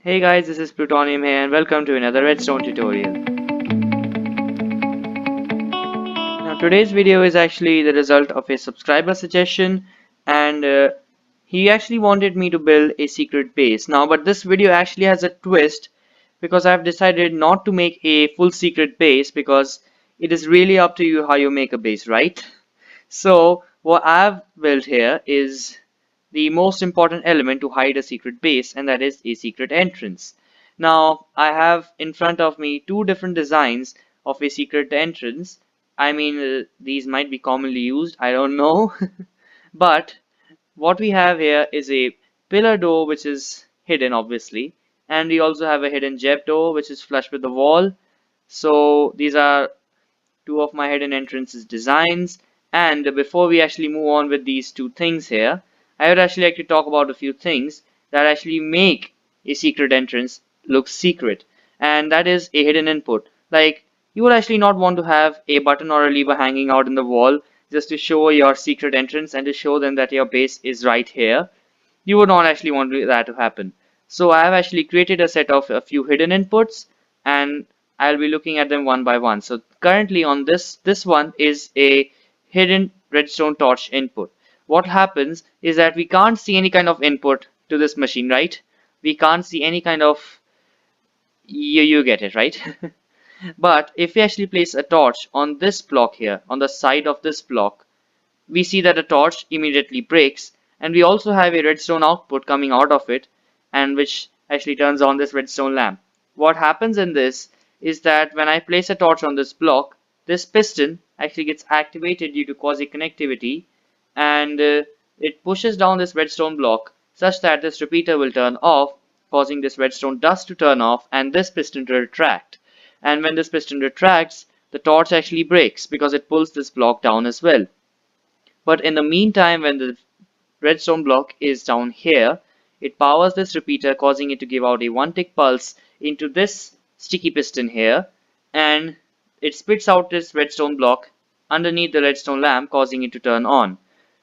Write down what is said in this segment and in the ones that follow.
Hey guys, this is Plutonium here and welcome to another Redstone tutorial. Now today's video is actually the result of a subscriber suggestion and he actually wanted me to build a secret base. Now but this video actually has a twist because I've decided not to make a full secret base because it is really up to you how you make a base, right? So what I've built here is the most important element to hide a secret base, and that is a secret entrance. Now I have in front of me two different designs of a secret entrance. I mean these might be commonly used, I don't know. But what we have here is a pillar door which is hidden obviously, and we also have a hidden jet door which is flush with the wall. So these are two of my hidden entrances designs. And before we actually move on with these two things here, I would actually like to talk about a few things that actually make a secret entrance look secret, and that is a hidden input. Like, you would actually not want to have a button or a lever hanging out in the wall just to show your secret entrance and to show them that your base is right here. You would not actually want that to happen. So I have actually created a set of a few hidden inputs, and I'll be looking at them one by one. So currently on this one is a hidden redstone torch input. What happens is that we can't see any kind of input to this machine, right? We can't see any kind of, you get it, right? But if we actually place a torch on this block here, on the side of this block, we see that the torch immediately breaks, and we also have a redstone output coming out of it, and which actually turns on this redstone lamp. What happens in this is that when I place a torch on this block, this piston actually gets activated due to quasi connectivity, and it pushes down this redstone block such that this repeater will turn off, causing this redstone dust to turn off and this piston to retract. And when this piston retracts, the torch actually breaks because it pulls this block down as well. But in the meantime, when the redstone block is down here, it powers this repeater, causing it to give out a 1 tick pulse into this sticky piston here, and it spits out this redstone block underneath the redstone lamp, causing it to turn on.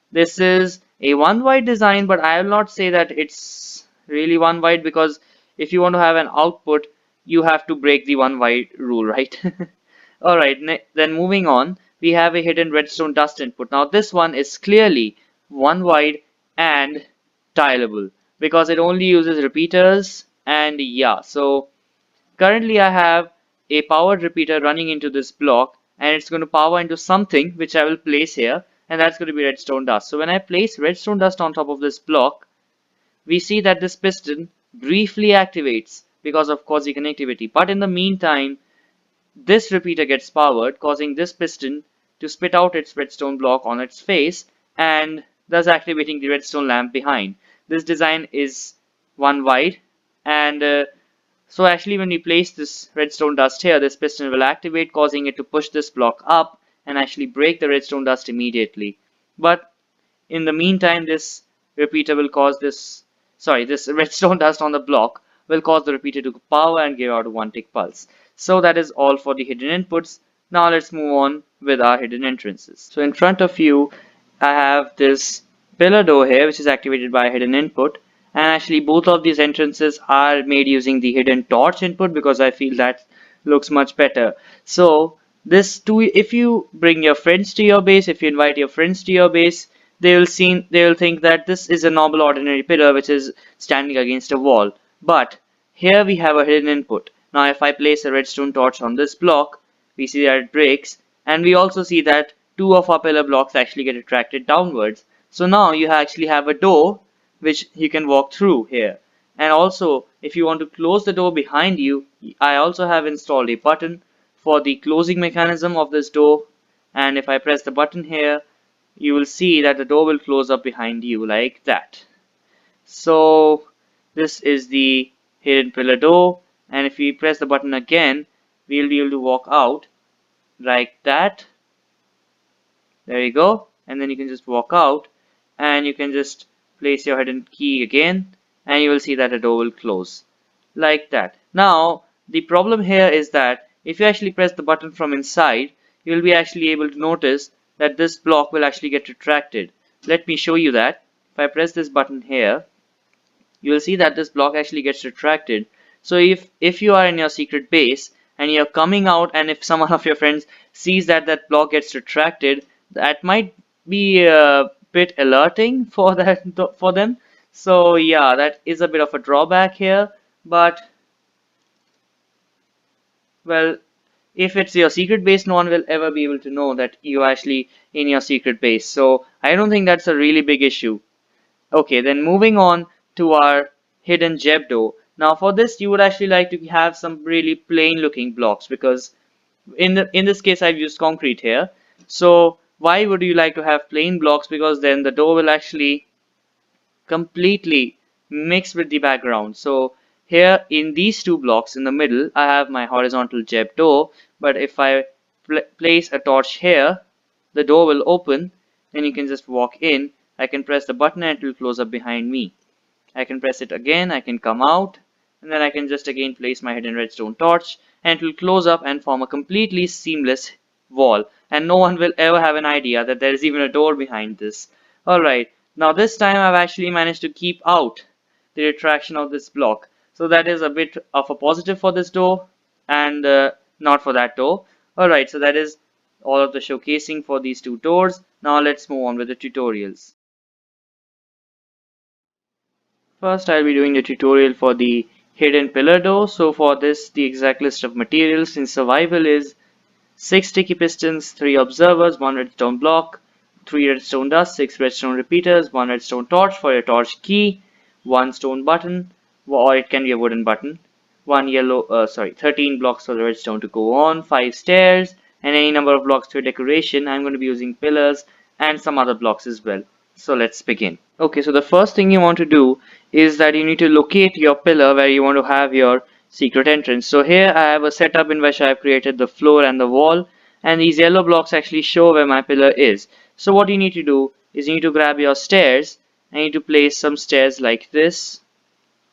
This is a one wide design, but I will not say that it's really one wide, because if you want to have an output, you have to break the one wide rule, right? Alright, then moving on, we have a hidden redstone dust input. Now this one is clearly one wide and tileable because it only uses repeaters, and yeah, so currently I have a powered repeater running into this block, and it's going to power into something which I will place here, and that's going to be redstone dust. So when I place redstone dust on top of this block, we see that this piston briefly activates because of quasi connectivity, but in the meantime this repeater gets powered, causing this piston to spit out its redstone block on its face and thus activating the redstone lamp behind. This design is one wide, and so actually when we place this redstone dust here, this piston will activate, causing it to push this block up and actually break the redstone dust immediately. But in the meantime, this repeater will cause this redstone dust on the block will cause the repeater to power and give out a 1 tick pulse. So that is all for the hidden inputs. Now let's move on with our hidden entrances. So in front of you, I have this pillar door here, which is activated by a hidden input. And actually both of these entrances are made using the hidden torch input because I feel that looks much better. So this too, if you bring your friends to your base, if you invite your friends to your base, they will think that this is a normal ordinary pillar which is standing against a wall. But here we have a hidden input. Now if I place a redstone torch on this block, we see that it breaks, and we also see that two of our pillar blocks actually get attracted downwards. So now you actually have a door which you can walk through here. And also, if you want to close the door behind you, I also have installed a button for the closing mechanism of this door. And if I press the button here, you will see that the door will close up behind you like that. So this is the hidden pillar door, and if we press the button again, we'll be able to walk out like that. There you go, and then you can just walk out, and you can just place your hidden key again, and you will see that the door will close like that. Now the problem here is that if you actually press the button from inside, you will be actually able to notice that this block will actually get retracted. Let me show you that. If I press this button here, you will see that this block actually gets retracted. So if you are in your secret base and you're coming out, and if someone of your friends sees that that block gets retracted, that might be a bit alerting for that for them. So yeah, that is a bit of a drawback here, but well, if it's your secret base, no one will ever be able to know that you're actually in your secret base. So I don't think that's a really big issue. Okay, then moving on to our hidden gem door. Now for this, you would actually like to have some really plain looking blocks, because in this case I've used concrete here. So why would you like to have plain blocks? Because then the door will actually completely mixed with the background. So here in these two blocks in the middle, I have my horizontal gem door, but if I place a torch here, the door will open and you can just walk in. I can press the button and it will close up behind me. I can press it again, I can come out, and then I can just again place my hidden redstone torch and it will close up and form a completely seamless wall, and no one will ever have an idea that there is even a door behind this. Alright, now this time I've actually managed to keep out the retraction of this block, so that is a bit of a positive for this door and not for that door. Alright, so that is all of the showcasing for these two doors. Now let's move on with the tutorials. First, I'll be doing the tutorial for the hidden pillar door. So for this, the exact list of materials in survival is 6 sticky pistons, 3 observers, 1 redstone block, 3 redstone dust, 6 redstone repeaters, 1 redstone torch for your torch key, 1 stone button, or it can be a wooden button, 13 blocks for the redstone to go on, 5 stairs, and any number of blocks for decoration. I'm going to be using pillars and some other blocks as well. So let's begin. Okay, so the first thing you want to do is that you need to locate your pillar where you want to have your secret entrance. So here I have a setup in which I have created the floor and the wall, and these yellow blocks actually show where my pillar is. So what you need to do is you need to grab your stairs and you need to place some stairs like this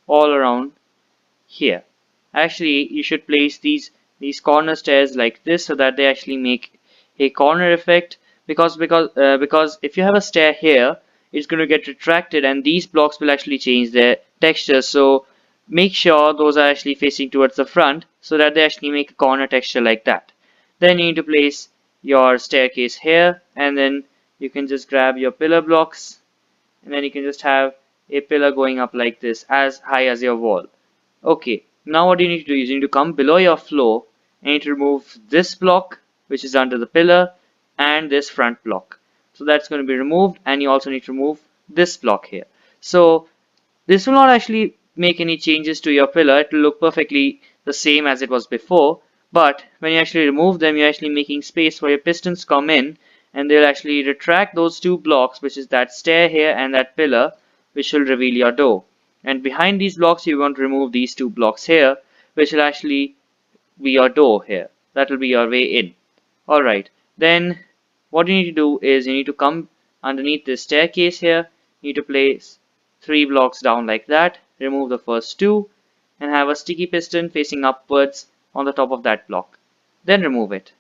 all around here. Actually, you should place these corner stairs like this so that they actually make a corner effect, because if you have a stair here, it's going to get retracted and these blocks will actually change their texture. So make sure those are actually facing towards the front so that they actually make a corner texture like that. Then you need to place your staircase here, and then you can just grab your pillar blocks, and then you can just have a pillar going up like this, as high as your wall. Okay, now what you need to do is you need to come below your floor and you need to remove this block which is under the pillar and this front block. So that's going to be removed, and you also need to remove this block here. So this will not actually make any changes to your pillar. It will look perfectly the same as it was before, but when you actually remove them, you're actually making space for your pistons to come in, and they'll actually retract those two blocks, which is that stair here and that pillar, which will reveal your door. And behind these blocks, you want to remove these two blocks here, which will actually be your door here. That will be your way in. Alright, then what you need to do is you need to come underneath this staircase here. You need to place 3 blocks down like that, remove the first 2, and have a sticky piston facing upwards on the top of that block. Then remove it.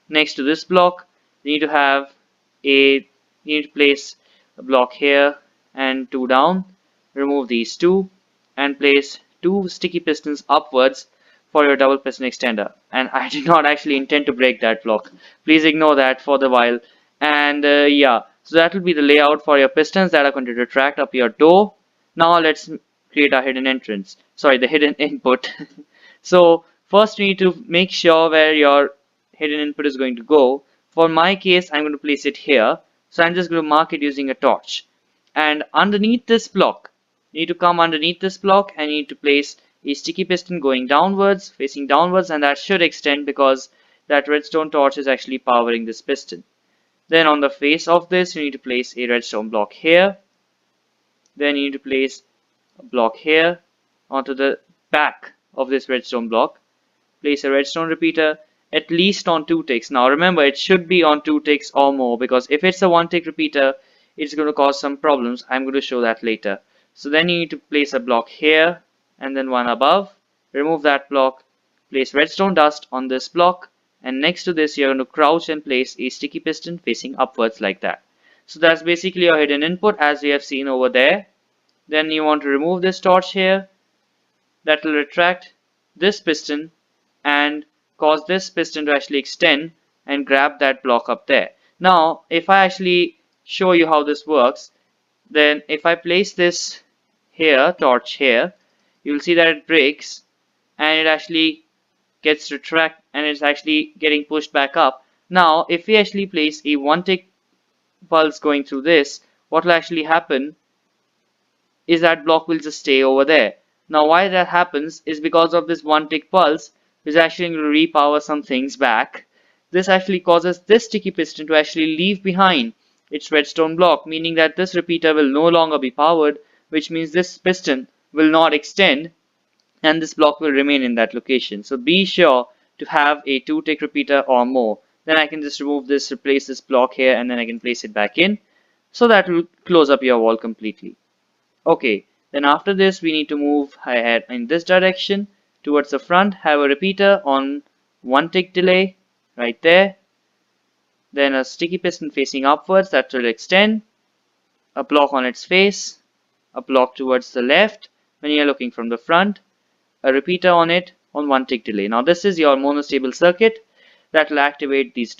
Next to this block, you need to have you need to place a block here and 2 down. Remove these 2 and place 2 sticky pistons upwards for your double piston extender. And I did not actually intend to break that block. Please ignore that for the while. And yeah, so that will be the layout for your pistons that are going to retract up your door. Now let's create our hidden entrance. Sorry, the hidden input. So first we need to make sure where your hidden input is going to go. For my case, I'm going to place it here. So I'm just going to mark it using a torch. And underneath this block, you need to come underneath this block and you need to place a sticky piston going downwards, facing downwards, and that should extend because that redstone torch is actually powering this piston. Then on the face of this, you need to place a redstone block here. Then you need to place a block here onto the back of this redstone block. Place a redstone repeater at least on 2 ticks. Now remember, it should be on 2 ticks or more, because if it's a 1 tick repeater, it's going to cause some problems. I'm going to show that later. So then you need to place a block here and then one above. Remove that block, place redstone dust on this block, and next to this you're going to crouch and place a sticky piston facing upwards like that. So that's basically your hidden input as we have seen over there. Then you want to remove this torch here. That will retract this piston and cause this piston to actually extend and grab that block up there. Now if I actually show you how this works, then if I place this here, torch here, you'll see that it breaks and it actually gets retract and it's actually getting pushed back up. Now if we actually place a 1-tick pulse going through this, what will actually happen is that block will just stay over there. Now why that happens is because of this 1-tick pulse, which is actually going to repower some things back. This actually causes this sticky piston to actually leave behind its redstone block, meaning that this repeater will no longer be powered, which means this piston will not extend and this block will remain in that location. So be sure to have a 2-tick repeater or more. Then I can just remove this, replace this block here, and then I can place it back in. So that will close up your wall completely. Okay, then after this we need to move ahead in this direction towards the front, have a repeater on 1-tick delay right there, then a sticky piston facing upwards that will extend, a block on its face, a block towards the left when you're looking from the front, a repeater on it on 1-tick delay. Now this is your monostable circuit that will activate these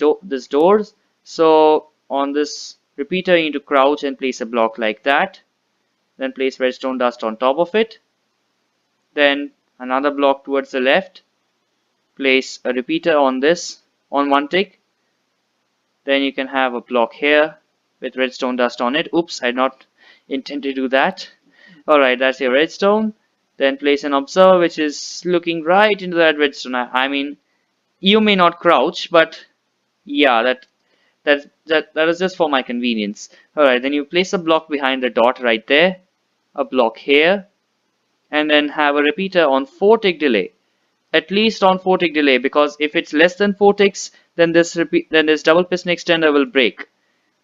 doors. So on this repeater you need to crouch and place a block like that. Then place redstone dust on top of it. Then another block towards the left. Place a repeater on this on 1-tick. Then you can have a block here with redstone dust on it. Oops, I did not intend to do that. Alright, that's your redstone. Then place an observer which is looking right into that redstone. I mean, you may not crouch, but yeah, that is just for my convenience. Alright, then you place a block behind the dot right there. A block here. And then have a repeater on 4-tick delay, at least on 4-tick delay, because if it's less than 4 ticks, then this double piston extender will break,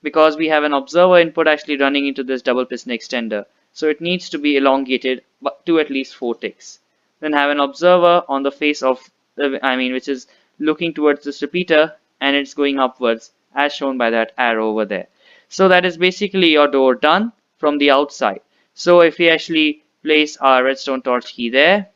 because we have an observer input actually running into this double piston extender, so it needs to be elongated but to at least 4 ticks. Then have an observer on the face of which is looking towards this repeater and it's going upwards as shown by that arrow over there. So that is basically your door done from the outside. So if we actually place our redstone torch key there,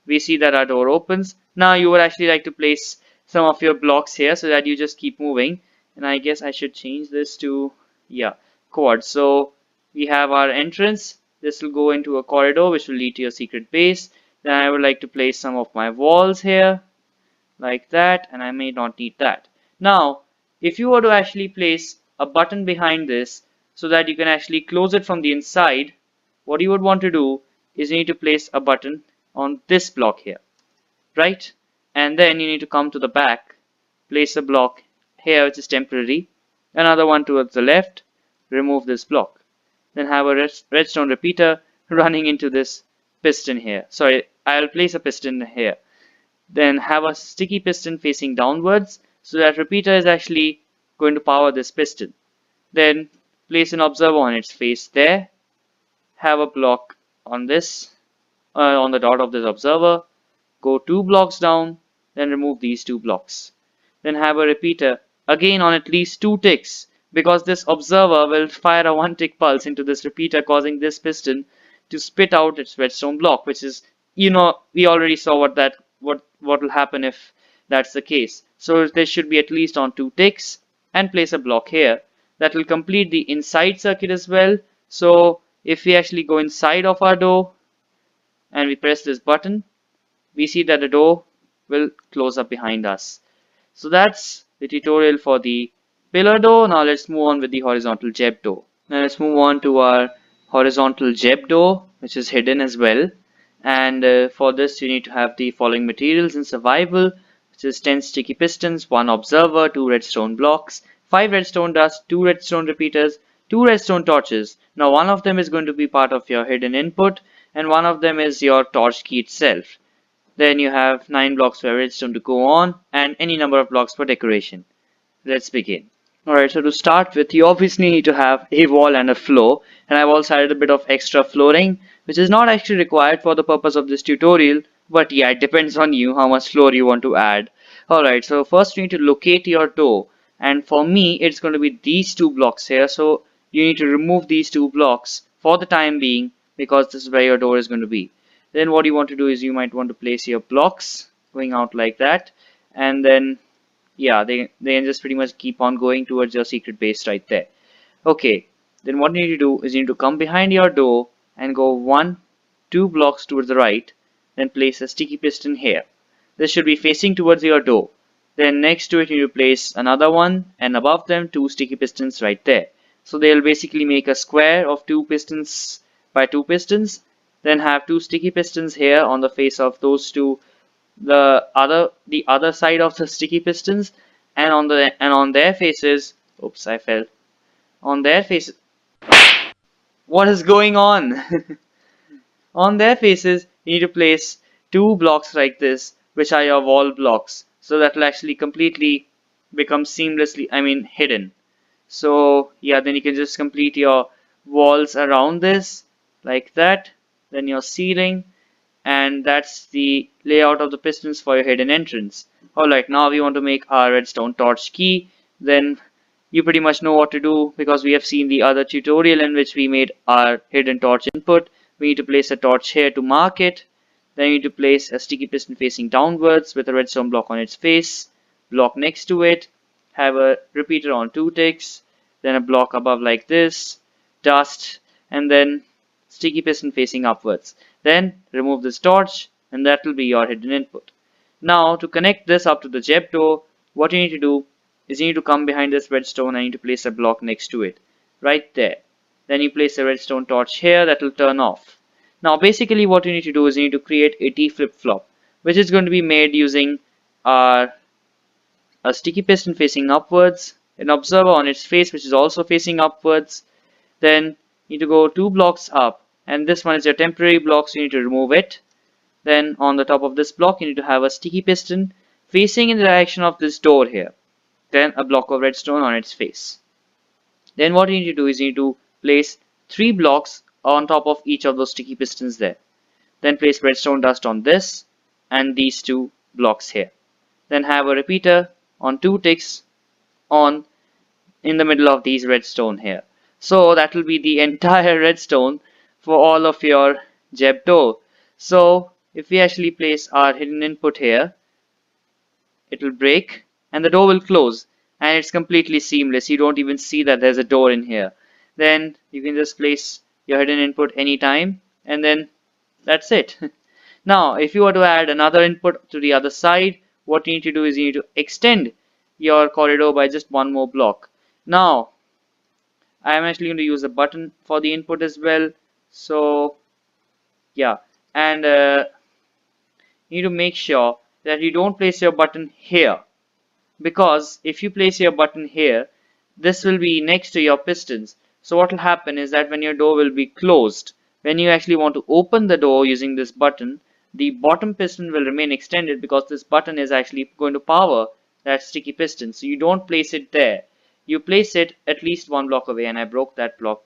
we see that our door opens. Now you would actually like to place some of your blocks here so that you just keep moving. And I guess I should change this to, yeah, quad. So we have our entrance. This will go into a corridor which will lead to your secret base. Then I would like to place some of my walls here like that, and I may not need that. Now if you were to actually place a button behind this so that you can actually close it from the inside, what you would want to do is you need to place a button on this block here, right? And then you need to come to the back, place a block here which is temporary, another one towards the left, remove this block, then have a redstone repeater running into this piston here. Sorry, I'll place a piston here. Then have a sticky piston facing downwards, so that repeater is actually going to power this piston. Then place an observer on its face there, have a block on this on the dot of this observer, go 2 blocks down, then remove these 2 blocks. Then have a repeater again on at least 2 ticks, because this observer will fire a 1-tick pulse into this repeater, causing this piston to spit out its redstone block, which is, we already saw what will happen if that's the case. So this should be at least on 2 ticks, and place a block here that will complete the inside circuit as well. So if we actually go inside of our door and we press this button, we see that the door will close up behind us. So that's the tutorial for the pillar door. Now let's move on with the horizontal JEB door. Now let's move on to our horizontal JEB door, which is hidden as well. And for this you need to have the following materials in survival, which is 10 sticky pistons, 1 observer, 2 redstone blocks, 5 redstone dust, 2 redstone repeaters, 2 redstone torches. Now one of them is going to be part of your hidden input, and one of them is your torch key itself. Then you have 9 blocks for redstone to go on, and any number of blocks for decoration. Let's begin. Alright, so to start with, you obviously need to have a wall and a floor, and I've also added a bit of extra flooring, which is not actually required for the purpose of this tutorial, but yeah, it depends on you how much floor you want to add. Alright, so first you need to locate your door, and for me it's going to be these 2 blocks here, so you need to remove these 2 blocks for the time being, because this is where your door is going to be. Then what you want to do is you might want to place your blocks going out like that, and then yeah, they can just pretty much keep on going towards your secret base right there. Okay, then what you need to do is you need to come behind your door and go 2 blocks towards the right, then place a sticky piston here. This should be facing towards your door. Then next to it you need to place another one, and above them 2 sticky pistons right there. So they'll basically make a square of 2 pistons by 2 pistons. Then have 2 sticky pistons here on the face of those two, the other side of the sticky pistons, and on their faces. Oops, I fell. On their faces. What is going on? On their faces, you need to place 2 blocks like this, which are your wall blocks, so that will actually completely become seamlessly, hidden. So yeah, then you can just complete your walls around this like that, then your ceiling, and that's the layout of the pistons for your hidden entrance. Alright, now we want to make our redstone torch key. Then you pretty much know what to do, because we have seen the other tutorial in which we made our hidden torch input. We need to place a torch here to mark it. Then you need to place a sticky piston facing downwards with a redstone block on its face. Block next to it, have a repeater on 2 ticks, then a block above like this, dust, and then sticky piston facing upwards. Then remove this torch, and that will be your hidden input. Now to connect this up to the Jeb door, what you need to do is you need to come behind this redstone and you need to place a block next to it, right there. Then you place a redstone torch here that will turn off. Now basically what you need to do is you need to create a T flip-flop, which is going to be made using our a sticky piston facing upwards, an observer on its face which is also facing upwards. Then you need to go 2 blocks up, and this one is your temporary block, so you need to remove it. Then on the top of this block you need to have a sticky piston facing in the direction of this door here, then a block of redstone on its face. Then what you need to do is you need to place 3 blocks on top of each of those sticky pistons there. Then place redstone dust on this and these 2 blocks here. Then have a repeater on 2 ticks on in the middle of these redstone here. So that will be the entire redstone for all of your Jeb door. So if we actually place our hidden input here, it will break and the door will close, and it's completely seamless. You don't even see that there's a door in here. Then you can just place your hidden input anytime, and then that's it. Now if you were to add another input to the other side, what you need to do is you need to extend your corridor by just 1 more block. Now I am actually going to use a button for the input as well. So yeah, and you need to make sure that you don't place your button here, because if you place your button here, this will be next to your pistons. So what will happen is that when your door will be closed, when you actually want to open the door using this button, the bottom piston will remain extended, because this button is actually going to power that sticky piston. So you don't place it there, you place it at least 1 block away, and I broke that block.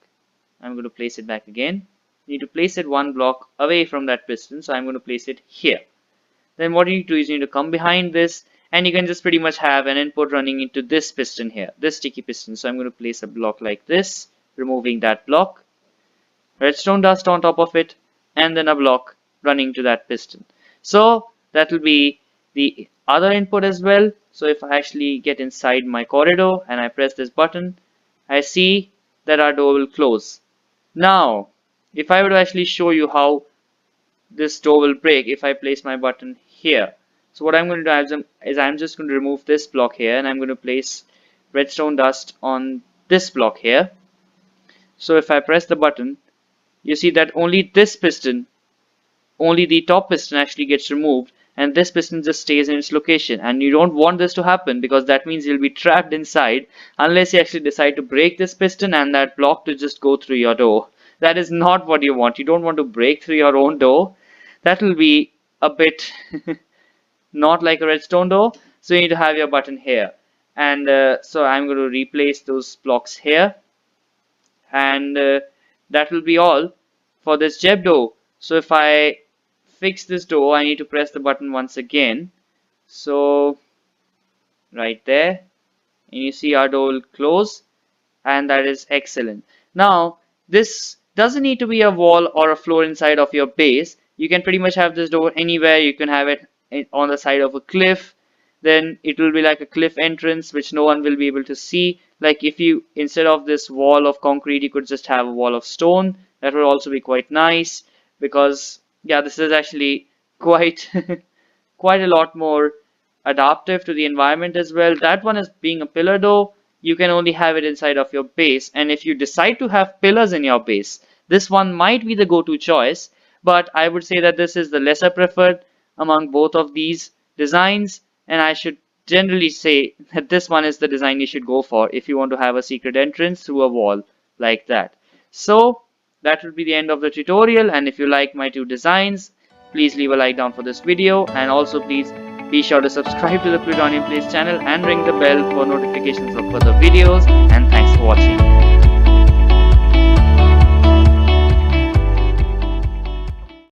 I'm going to place it back again. You need to place it 1 block away from that piston, so I'm going to place it here. Then what you need to do is you need to come behind this, and you can just pretty much have an input running into this piston here, this sticky piston. So I'm going to place a block like this, removing that block, redstone dust on top of it, and then a block running to that piston. So that will be the other input as well. So if I actually get inside my corridor and I press this button, I see that our door will close. Now if I were to actually show you how this door will break if I place my button here. So what I'm going to do is I'm just going to remove this block here, and I'm going to place redstone dust on this block here. So if I press the button, you see that only this piston, only the top piston actually gets removed, and this piston just stays in its location. And you don't want this to happen, because that means you'll be trapped inside unless you actually decide to break this piston and that block to just go through your door. That is not what you want. You don't want to break through your own door. That will be a bit not like a redstone door. So you need to have your button here, and so I'm going to replace those blocks here, and that will be all for this Jeb door. So if I fix this door, I need to press the button once again. So right there, and you see our door will close, and that is excellent. Now this doesn't need to be a wall or a floor inside of your base. You can pretty much have this door anywhere. You can have it on the side of a cliff. Then it will be like a cliff entrance which no one will be able to see. Like if you, instead of this wall of concrete, you could just have a wall of stone. That would also be quite nice, because yeah, this is actually quite quite a lot more adaptive to the environment as well. That one is being a pillar though. You can only have it inside of your base, and if you decide to have pillars in your base, this one might be the go-to choice, but I would say that this is the lesser preferred among both of these designs, and I should generally say that this one is the design you should go for if you want to have a secret entrance through a wall like that. So that will be the end of the tutorial, and if you like my two designs, please leave a like down for this video, and also please be sure to subscribe to the Plutonian Plays channel and ring the bell for notifications of further videos, and thanks for watching.